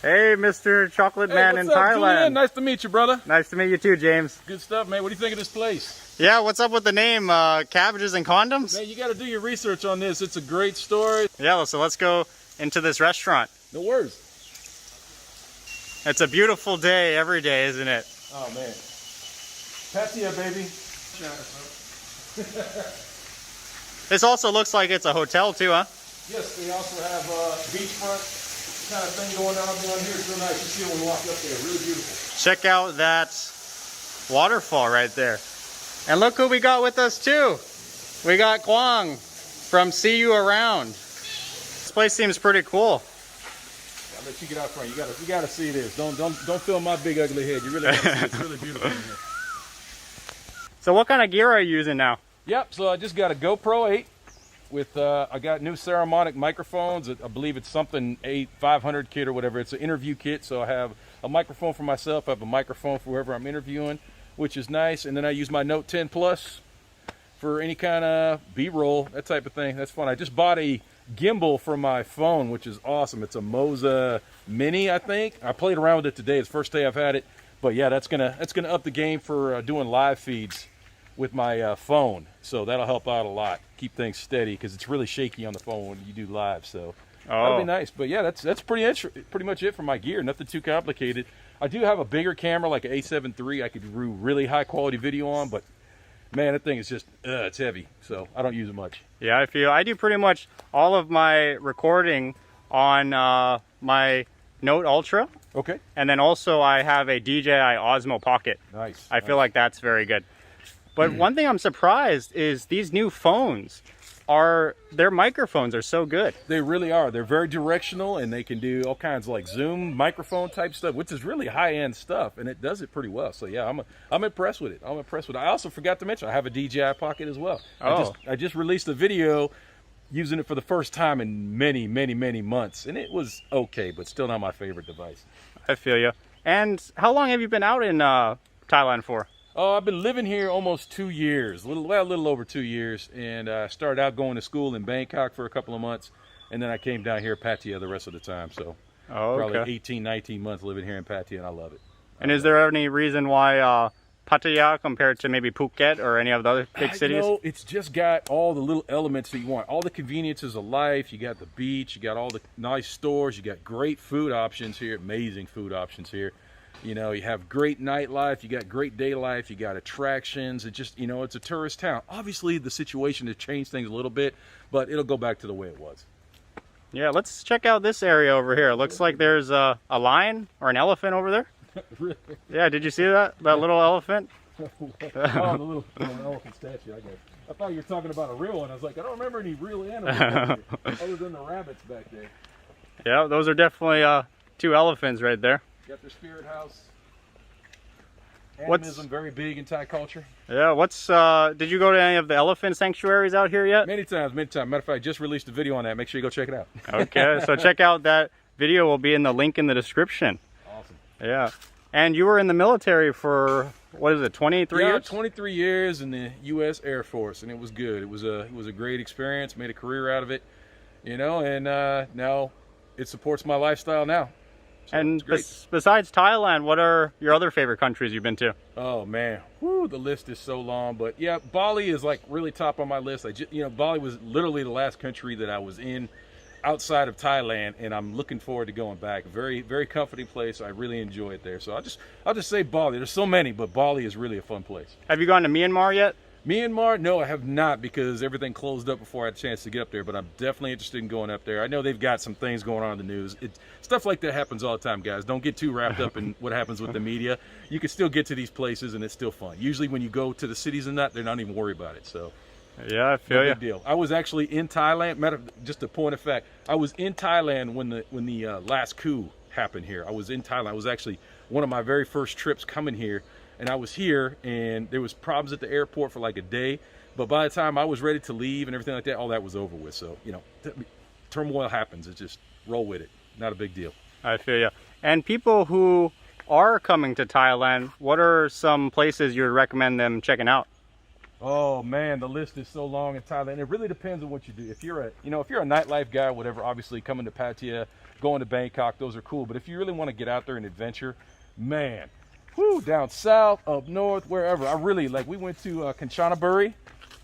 Hey, Mr. Chocolate Man in what's up, Thailand. Julian? Nice to meet you, brother. Nice to meet you too, James. Good stuff, man. What do you think of this place? Yeah, what's up with the name? Cabbages and condoms? Man, you got to do your research on this. It's a great story. Yeah, so let's go into this restaurant. No worries. It's a beautiful day every day, isn't it? Oh, man. Patia, baby. This also looks like it's a hotel too, huh? Yes, they also have beachfront kind of thing going on down here. It's real nice. You see it when we walk up there. Really beautiful. Check out that waterfall right there. And look who we got with us too. We got Kwang from See You Around. This place seems pretty cool. I'll let you get out front. You gotta see this. Don't film my big ugly head. You really gotta see it. It's really beautiful in here. So what kind of gear are you using now? Yep, so I just got a GoPro 8 with, I got new Ceramonic microphones. I believe it's something 500 kit or whatever. It's an interview kit, so I have a microphone for myself. I have a microphone for whoever I'm interviewing, which is nice. And then I use my Note 10 Plus for any kind of B-roll, that type of thing. That's fun. I just bought a gimbal for my phone, which is awesome. It's a Moza Mini, I think. I played around with it today. It's the first day I've had it. But yeah, that's gonna up the game for doing live feeds with my phone, so that'll help out a lot, keep things steady, because it's really shaky on the phone when you do live. So that'll be nice. But yeah, that's pretty much it for my gear. Nothing too complicated. I do have a bigger camera, like an A7 III. I could do really high quality video on, but man, that thing is just it's heavy, so I don't use it much. Yeah, I do pretty much all of my recording on my Note Ultra. Okay. And then also I have a DJI Osmo Pocket. Nice. I feel like that's very good. But one thing I'm surprised is these new phones their microphones are so good. They really are. They're very directional, and they can do all kinds of like Zoom microphone type stuff, which is really high-end stuff, and it does it pretty well. So yeah, I'm impressed with it. I'm impressed with it. I also forgot to mention I have a DJI Pocket as well. I just released a video using it for the first time in many months, and it was okay, but still not my favorite device. I feel you. And how long have you been out in Thailand for? Oh, I've been living here almost 2 years, a little over 2 years, and I started out going to school in Bangkok for a couple of months, and then I came down here Pattaya the rest of the time. So probably 18, 19 months living here in Pattaya, and I love it. And is there any reason why Pattaya compared to maybe Phuket or any of the other big cities? You know, it's just got all the little elements that you want. All the conveniences of life. You got the beach. You got all the nice stores. You got great food options here. Amazing food options here. You know, you have great nightlife. You got great day life. You got attractions. It just, you know, it's a tourist town. Obviously, the situation has changed things a little bit, but it'll go back to the way it was. Yeah, let's check out this area over here. It looks like there's a lion or an elephant over there. Really? Yeah, did you see that little elephant? Oh, the little elephant statue, I guess. I thought you were talking about a real one. I was like, I don't remember any real animals back there, other than the rabbits back there. Yeah, those are definitely 2 elephants right there. Got their spirit house. Animism, very big in Thai culture. Yeah, did you go to any of the elephant sanctuaries out here yet? Many times. Matter of fact, I just released a video on that. Make sure you go check it out. Okay, so check out that video. Will be in the link in the description. Awesome. Yeah. And you were in the military for, what is it, 23 years? 23 years in the U.S. Air Force, and it was good. It was a great experience. Made a career out of it, you know, and now it supports my lifestyle now. So and besides Thailand, what are your other favorite countries you've been to? Oh man, whoo, the list is so long. But yeah, Bali is like really top on my list. Bali was literally the last country that I was in outside of Thailand, and I'm looking forward to going back. Very, very comforting place. I really enjoy it there. So I'll just say Bali. There's so many, but Bali is really a fun place. Have you gone to Myanmar yet? Myanmar? No, I have not, because everything closed up before I had a chance to get up there, but I'm definitely interested in going up there. I know they've got some things going on in the news. Stuff like that happens all the time, guys. Don't get too wrapped up in what happens with the media. You can still get to these places, and it's still fun. Usually when you go to the cities and that, they're not even worried about it. So yeah, I feel you. Big deal. I was actually in Thailand. Just a point of fact, I was in Thailand when the last coup happened here. I was in Thailand. It was actually one of my very first trips coming here. And I was here, and there was problems at the airport for like a day. But by the time I was ready to leave and everything like that, all that was over with. So, you know, turmoil happens. It's just roll with it. Not a big deal. I feel you. And people who are coming to Thailand, what are some places you would recommend them checking out? Oh man, the list is so long in Thailand. It really depends on what you do. If you're a nightlife guy, whatever, obviously coming to Pattaya, going to Bangkok, those are cool. But if you really want to get out there and adventure, man, down south, up north, wherever. I really like. We went to Kanchanaburi,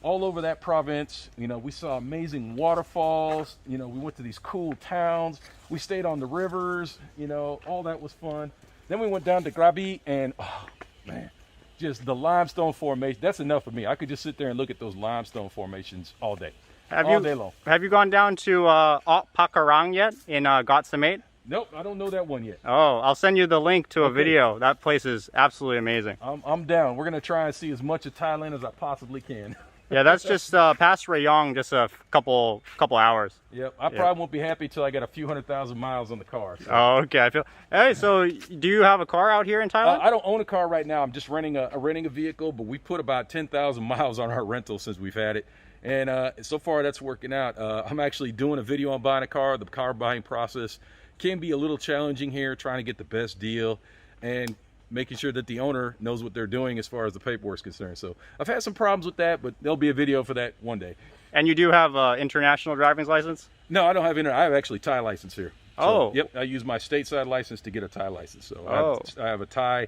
all over that province. We saw amazing waterfalls. We went to these cool towns. We stayed on the rivers. All that was fun. Then we went down to Krabi, and oh man, just the limestone formation. That's enough for me. I could just sit there and look at those limestone formations all day. All day long. Have you gone down to Ot Pakarang yet in Gat Samet? Nope, I don't know that one yet. Oh, I'll send you the link to a video. That place is absolutely amazing. I'm down. We're gonna try and see as much of Thailand as I possibly can. Yeah, that's just past Rayong, just a couple hours. Yep, I probably won't be happy till I got a few 100,000 miles on the car. So. Oh, okay. Hey, so do you have a car out here in Thailand? I don't own a car right now. I'm just renting a vehicle, but we put about 10,000 miles on our rental since we've had it, and so far that's working out. I'm actually doing a video on buying a car. The car buying process can be a little challenging here, trying to get the best deal and making sure that the owner knows what they're doing as far as the paperwork is concerned. So I've had some problems with that, but there'll be a video for that one day. And you do have an international driving license? No, I don't have I have actually Thai license here. So, oh. Yep, I use my stateside license to get a Thai license. So I have a Thai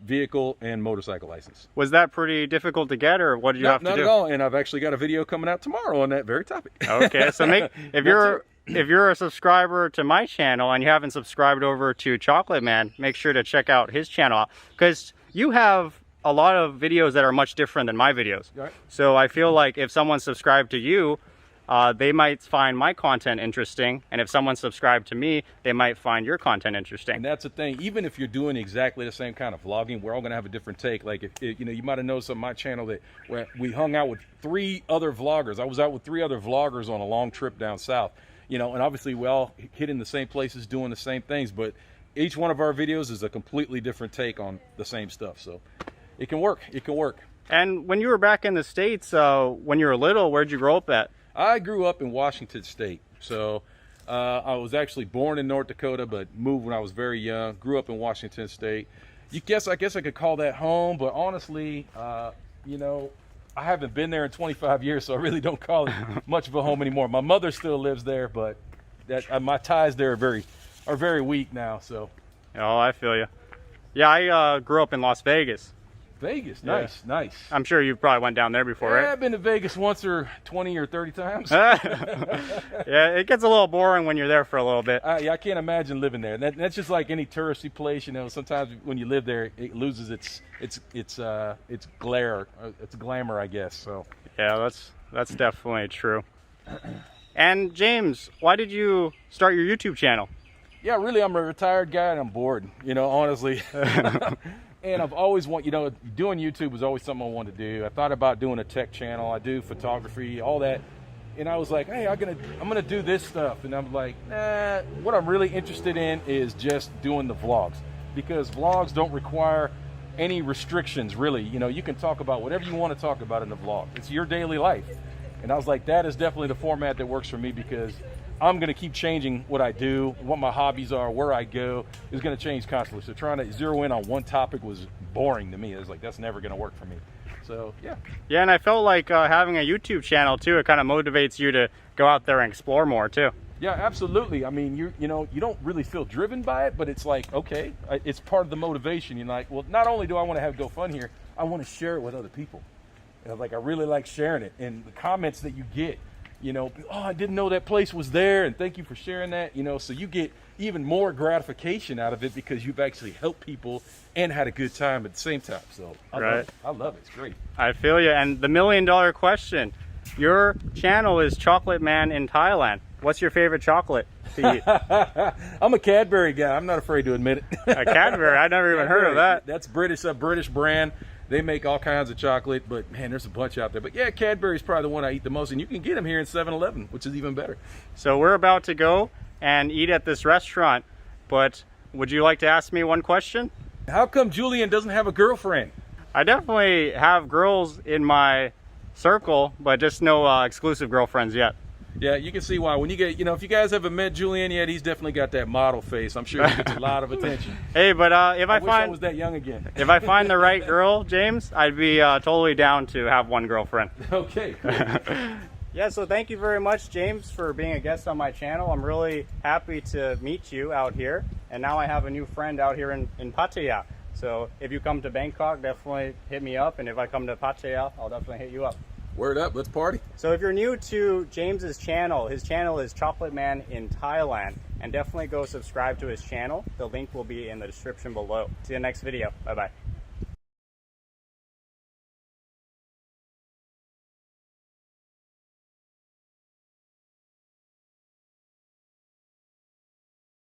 vehicle and motorcycle license. Was that pretty difficult to get, or what did you have to do? Not at all, and I've actually got a video coming out tomorrow on that very topic. Okay, so if you're a subscriber to my channel and you haven't subscribed over to Chocolate Man, make sure to check out his channel, because you have a lot of videos that are much different than my videos. Right. So I feel like if someone subscribed to you, they might find my content interesting, and if someone subscribed to me, they might find your content interesting. And that's the thing. Even if you're doing exactly the same kind of vlogging, we're all going to have a different take. Like, if you might have noticed on my channel that we hung out with 3 other vloggers. I was out with 3 other vloggers on a long trip down south. And obviously we all hit in the same places doing the same things, but each one of our videos is a completely different take on the same stuff. So it can work. It can work. And when you were back in the States, when you were little, where'd you grow up at? I grew up in Washington State. So I was actually born in North Dakota, but moved when I was very young. Grew up in Washington State. I guess I could call that home, but honestly, I haven't been there in 25 years, so I really don't call it much of a home anymore. My mother still lives there, but my ties there are very weak now. So. Oh, I feel you. Yeah, I grew up in Las Vegas. Vegas, nice, yeah. Nice. I'm sure you probably went down there before, yeah, right? I've been to Vegas once or 20 or 30 times. Yeah, it gets a little boring when you're there for a little bit. Yeah, I can't imagine living there. That's just like any touristy place, sometimes when you live there, it loses its glare, its glamour, I guess. So. Yeah, that's definitely true. And James, why did you start your YouTube channel? Yeah, really, I'm a retired guy and I'm bored, honestly. And I've always doing YouTube was always something I wanted to do. I thought about doing a tech channel. I do photography, all that. And I was like, hey, I'm gonna do this stuff. And I'm like, nah, what I'm really interested in is just doing the vlogs, because vlogs don't require any restrictions, really. You can talk about whatever you want to talk about in the vlog. It's your daily life. And I was like, that is definitely the format that works for me, because I'm going to keep changing what I do, what my hobbies are, where I go is going to change constantly. So trying to zero in on one topic was boring to me. It was like, that's never going to work for me. So, yeah. Yeah, and I felt like having a YouTube channel, too, it kind of motivates you to go out there and explore more, too. Yeah, absolutely. I mean, you don't really feel driven by it, but it's like, okay, it's part of the motivation. You're like, well, not only do I want to go fun here, I want to share it with other people. I really like sharing it. And the comments that you get, oh, I didn't know that place was there, and thank you for sharing that, so you get even more gratification out of it because you've actually helped people and had a good time at the same time. So I love it. It's great. I feel you. And the $1 million question, your channel is Chocolate Man in Thailand. What's your favorite chocolate to eat? I'm a Cadbury guy. I'm not afraid to admit it. A Cadbury? I never even heard of that. That's a British brand. They make all kinds of chocolate, but man, there's a bunch out there. But yeah, Cadbury's probably the one I eat the most, and you can get them here in 7-Eleven, which is even better. So we're about to go and eat at this restaurant, but would you like to ask me one question? How come Julian doesn't have a girlfriend? I definitely have girls in my circle, but just no exclusive girlfriends yet. Yeah, you can see why. When you get, you know, if you guys haven't met Julian yet, he's definitely got that model face. I'm sure he gets a lot of attention. Hey, but if I wish I find was that young again. if I find the right girl, James, I'd be totally down to have one girlfriend. Okay. Cool. Yeah, so thank you very much, James, for being a guest on my channel. I'm really happy to meet you out here. And now I have a new friend out here in Pattaya. So if you come to Bangkok, definitely hit me up. And if I come to Pattaya, I'll definitely hit you up. Word up, let's party. So if you're new to James's channel, his channel is Chocolate Man in Thailand. And definitely go subscribe to his channel. The link will be in the description below. See you next video. Bye-bye.